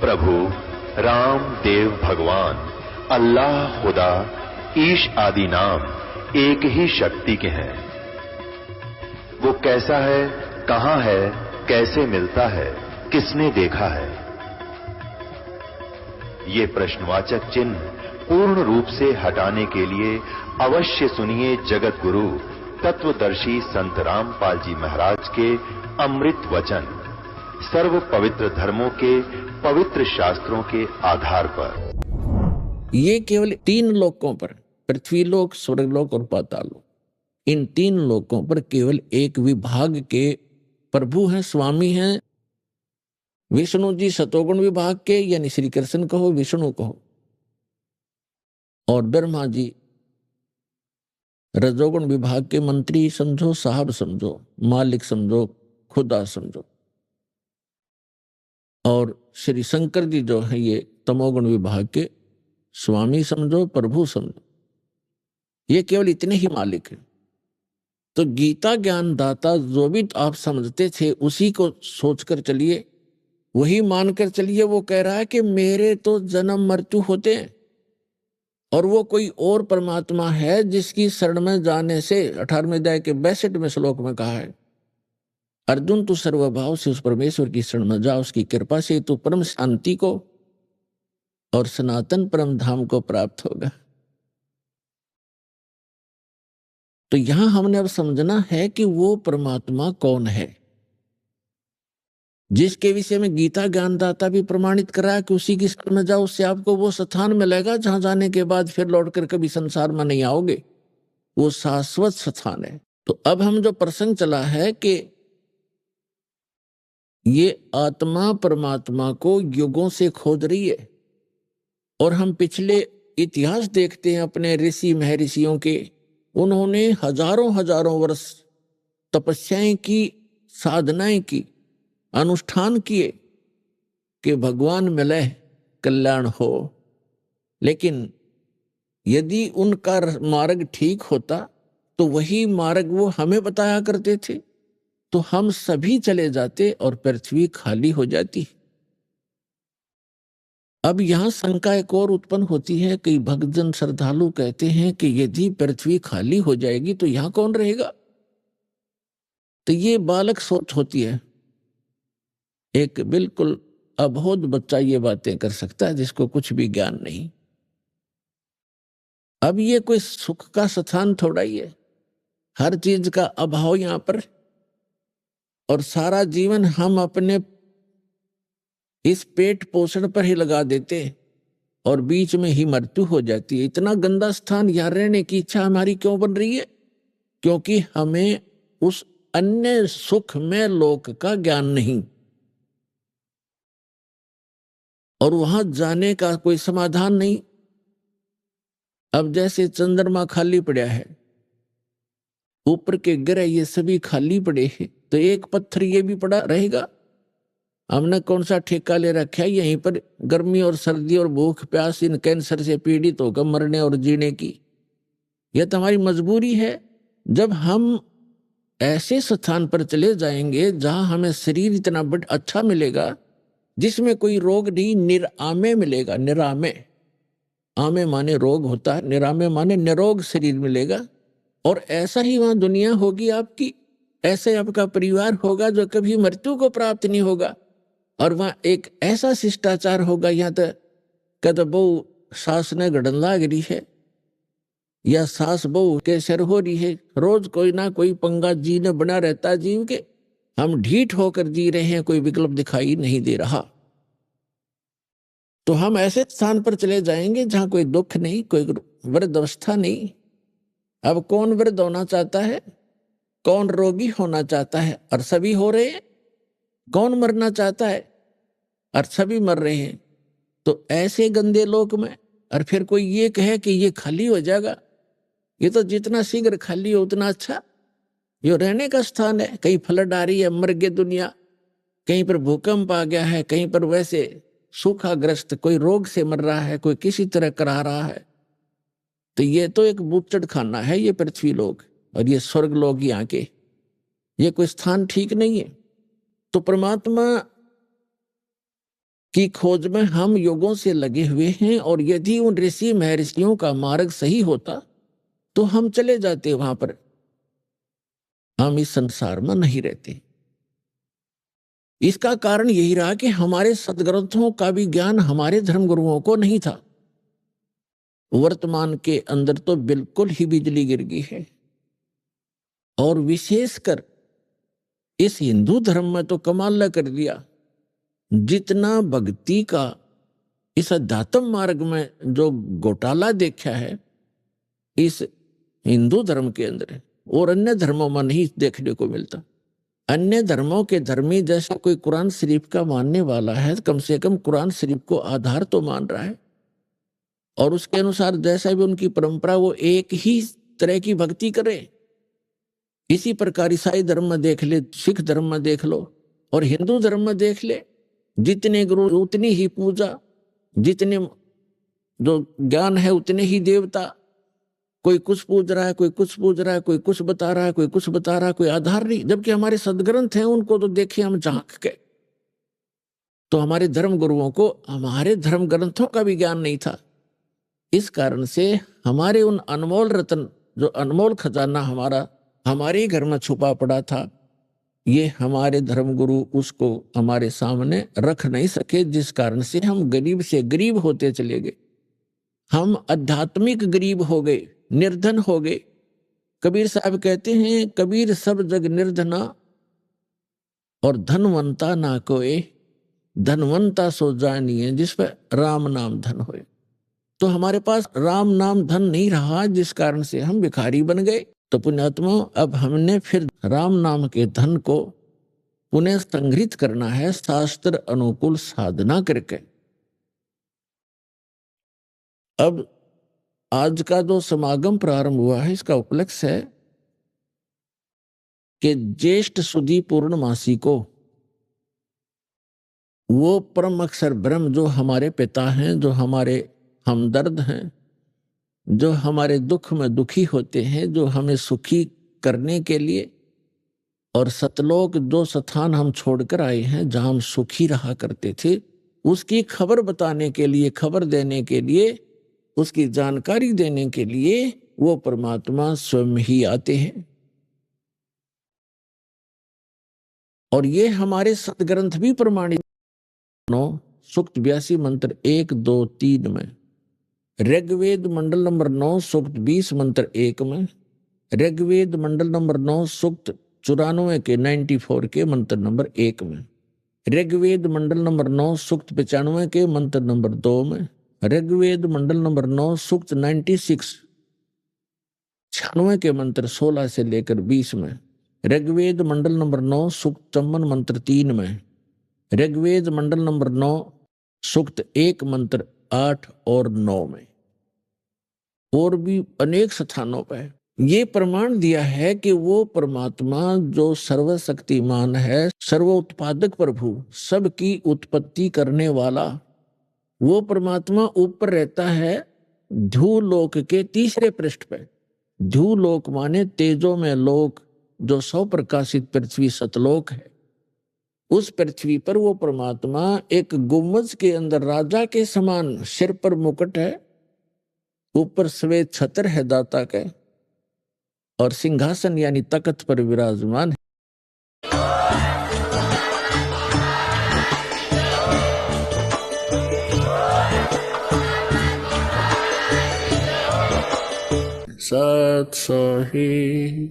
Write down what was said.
प्रभु राम देव भगवान अल्लाह खुदा ईश आदि नाम एक ही शक्ति के हैं। वो कैसा है, कहां है, कैसे मिलता है, किसने देखा है? ये प्रश्नवाचक चिन्ह पूर्ण रूप से हटाने के लिए अवश्य सुनिए जगत गुरु तत्वदर्शी संत रामपाल जी महाराज के अमृत वचन, सर्व पवित्र धर्मों के पवित्र शास्त्रों के आधार पर। ये केवल 3 लोकों पर, पृथ्वी लोक, स्वर्गलोक और पाताल लोक, इन 3 लोकों पर केवल एक विभाग के प्रभु हैं, स्वामी हैं। विष्णु जी सतोगुण विभाग के, यानी श्री कृष्ण कहो, विष्णु कहो, और ब्रह्मा जी रजोगुण विभाग के मंत्री समझो, साहब समझो, मालिक समझो, खुदा समझो, और श्री शंकर जी जो है ये तमोगुण विभाग के स्वामी समझो, प्रभु समझो। ये केवल इतने ही मालिक हैं। तो गीता ज्ञान दाता जो भी आप समझते थे उसी को सोचकर चलिए, वही मानकर चलिए। वो कह रहा है कि मेरे तो जन्म मृत्यु होते हैं और वो कोई और परमात्मा है जिसकी शरण में जाने से 18वें अध्याय के 62वें श्लोक में कहा है, अर्जुन तू सर्वभाव से उस परमेश्वर की शरण में जा, उसकी कृपा से तू परम शांति को और सनातन परम धाम को प्राप्त होगा। तो यहां हमने अब समझना है कि वो परमात्मा कौन है जिसके विषय में गीता ज्ञानदाता भी प्रमाणित कर रहा है कि उसी की शरण में जाओ, उससे आपको वो स्थान मिलेगा जहां जाने के बाद फिर लौटकर कभी संसार में नहीं आओगे। वो शाश्वत स्थान है। तो अब हम जो प्रसंग चला है कि ये आत्मा परमात्मा को युगों से खोज रही है, और हम पिछले इतिहास देखते हैं अपने ऋषि महर्षियों के, उन्होंने हजारों हजारों वर्ष तपस्याएं की, साधनाएं की, अनुष्ठान किए कि भगवान मिले, कल्याण हो। लेकिन यदि उनका मार्ग ठीक होता तो वही मार्ग वो हमें बताया करते थे, तो हम सभी चले जाते और पृथ्वी खाली हो जाती। अब यहां शंका एक और उत्पन्न होती है। कई भक्तजन श्रद्धालु कहते हैं कि यदि पृथ्वी खाली हो जाएगी तो यहां कौन रहेगा? तो ये बालक सोच होती है। एक बिल्कुल अबोध बच्चा ये बातें कर सकता है जिसको कुछ भी ज्ञान नहीं। अब ये कोई सुख का स्थान थोड़ा ही है, हर चीज का अभाव यहां पर, और सारा जीवन हम अपने इस पेट पोषण पर ही लगा देते और बीच में ही मृत्यु हो जाती है। इतना गंदा स्थान यहाँ रहने की इच्छा हमारी क्यों बन रही है? क्योंकि हमें उस अन्य सुख में लोक का ज्ञान नहीं, और वहां जाने का कोई समाधान नहीं। अब जैसे चंद्रमा खाली पड़ा है, ऊपर के ग्रह ये सभी खाली पड़े हैं, तो एक पत्थर ये भी पड़ा रहेगा। हमने कौन सा ठेका ले रखा है यहीं पर गर्मी और सर्दी और भूख प्यास, इन कैंसर से पीड़ित होकर मरने और जीने की? यह तो हमारी मजबूरी है। जब हम ऐसे स्थान पर चले जाएंगे जहां हमें शरीर इतना अच्छा मिलेगा जिसमें कोई रोग नहीं, निरामे मिलेगा। निरामे, आमे माने रोग होता है, निरामे माने निरोग शरीर मिलेगा। और ऐसा ही वहां दुनिया होगी आपकी, ऐसे आपका परिवार होगा जो कभी मृत्यु को प्राप्त नहीं होगा। और वहां एक ऐसा शिष्टाचार होगा, यहाँ तक कद बहु सास ने गड़न लाग रही है या सास बहु के सर हो रही है, रोज कोई ना कोई पंगा जी ने बना रहता है जीव के। हम ढीठ होकर जी रहे हैं, कोई विकल्प दिखाई नहीं दे रहा। तो हम ऐसे स्थान पर चले जाएंगे जहां कोई दुख नहीं, कोई वृद्ध अवस्था नहीं। अब कौन वृद्ध होना चाहता है? कौन रोगी होना चाहता है? और सभी हो रहे हैं। कौन मरना चाहता है? और सभी मर रहे हैं। तो ऐसे गंदे लोक में और फिर कोई ये कहे कि ये खाली हो जाएगा, ये तो जितना शीघ्र खाली हो उतना अच्छा। ये रहने का स्थान है। कहीं फ्लड आ रही है, मर गई दुनिया, कहीं पर भूकंप आ गया है, कहीं पर वैसे सूखाग्रस्त, कोई रोग से मर रहा है, कोई किसी तरह करा रहा है। तो ये तो एक बूचड़ खाना है ये पृथ्वी लोक, और ये स्वर्ग लोक यहाँ के, ये कोई स्थान ठीक नहीं है। तो परमात्मा की खोज में हम युगों से लगे हुए हैं, और यदि उन ऋषि महर्षियों का मार्ग सही होता तो हम चले जाते वहां पर, हम इस संसार में नहीं रहते। इसका कारण यही रहा कि हमारे सदग्रंथों का भी ज्ञान हमारे धर्मगुरुओं को नहीं था। वर्तमान के अंदर तो बिल्कुल ही बिजली गिर गई है, और विशेषकर इस हिंदू धर्म में तो कमाल कर दिया। जितना भक्ति का इस अध्यात्म मार्ग में जो घोटाला देखा है इस हिंदू धर्म के अंदर, और अन्य धर्मों में नहीं देखने को मिलता। अन्य धर्मों के धर्मी जैसा कोई कुरान शरीफ का मानने वाला है, कम से कम कुरान शरीफ को आधार तो मान रहा है, और उसके अनुसार जैसा भी उनकी परंपरा वो एक ही तरह की भक्ति करे। इसी प्रकार ईसाई धर्म में देख ले, सिख धर्म में देख लो, और हिंदू धर्म में देख ले, जितने गुरु उतनी ही पूजा, जितने जो ज्ञान है उतने ही देवता। कोई कुछ पूज रहा है, कोई कुछ पूज रहा है, कोई कुछ बता रहा है, कोई कुछ बता रहा है, कोई आधार नहीं। जबकि हमारे सदग्रंथ हैं, उनको तो देखे हम झांक के, तो हमारे धर्म गुरुओं को हमारे धर्म ग्रंथों का भी ज्ञान नहीं था। इस कारण से हमारे उन अनमोल रत्न, जो अनमोल खजाना हमारे घर में छुपा पड़ा था, ये हमारे धर्मगुरु उसको हमारे सामने रख नहीं सके, जिस कारण से हम गरीब से गरीब होते चले गए। हम आध्यात्मिक गरीब हो गए, निर्धन हो गए। कबीर साहब कहते हैं, कबीर सब जग निर्धना और धनवंता ना कोई, धनवंता सो जानिए जिस पर राम नाम धन होए। तो हमारे पास राम नाम धन नहीं रहा, जिस कारण से हम भिखारी बन गए। तो पुण्यात्मा, अब हमने फिर राम नाम के धन को पुनः संग्रहित करना है, शास्त्र अनुकूल साधना करके। अब आज का जो समागम प्रारंभ हुआ है, इसका उपलक्ष्य है कि ज्येष्ठ सुदी पूर्णमासी को वो परम अक्षर ब्रह्म, जो हमारे पिता हैं, जो हमारे हमदर्द हैं, जो हमारे दुख में दुखी होते हैं, जो हमें सुखी करने के लिए, और सतलोक जो स्थान हम छोड़कर आए हैं, जहां हम सुखी रहा करते थे, उसकी खबर बताने के लिए, खबर देने के लिए, उसकी जानकारी देने के लिए वो परमात्मा स्वयं ही आते हैं। और ये हमारे सदग्रंथ भी प्रमाणित। 9 सूक्त 82 मंत्र 1, 2, 3 में, ऋग्वेद मंडल नंबर 9 सूक्त 20 मंत्र 1 में, ऋग्वेद मंडल नंबर 9 सूक्त 94 के 94 के मंत्र नंबर 1 में, ऋग्वेद मंडल नंबर 9 सूक्त 95 के मंत्र नंबर 2 में, ऋग्वेद मंडल नंबर 9 सूक्त 96 96 के मंत्र 16 से लेकर 20 में, ऋग्वेद मंडल नंबर 9 सूक्त 54 मंत्र 3 में, ऋग्वेद मंडल नंबर 9 सूक्त 1 मंत्र 8 और 9 में, और भी अनेक स्थानों पर ये प्रमाण दिया है कि वो परमात्मा जो सर्वशक्तिमान है, सर्वोत्पादक प्रभु, सबकी उत्पत्ति करने वाला, वो परमात्मा ऊपर रहता है ध्रुवलोक के तीसरे पृष्ठ पे। ध्रुवलोक माने तेजो में लोक, जो सौ प्रकाशित पृथ्वी सतलोक है। उस पृथ्वी पर वो परमात्मा एक गुम्बज के अंदर राजा के समान, सिर पर मुकुट है, ऊपर श्वेत छत्र है दाता के, और सिंहासन यानी तख्त पर विराजमान है। सत सोही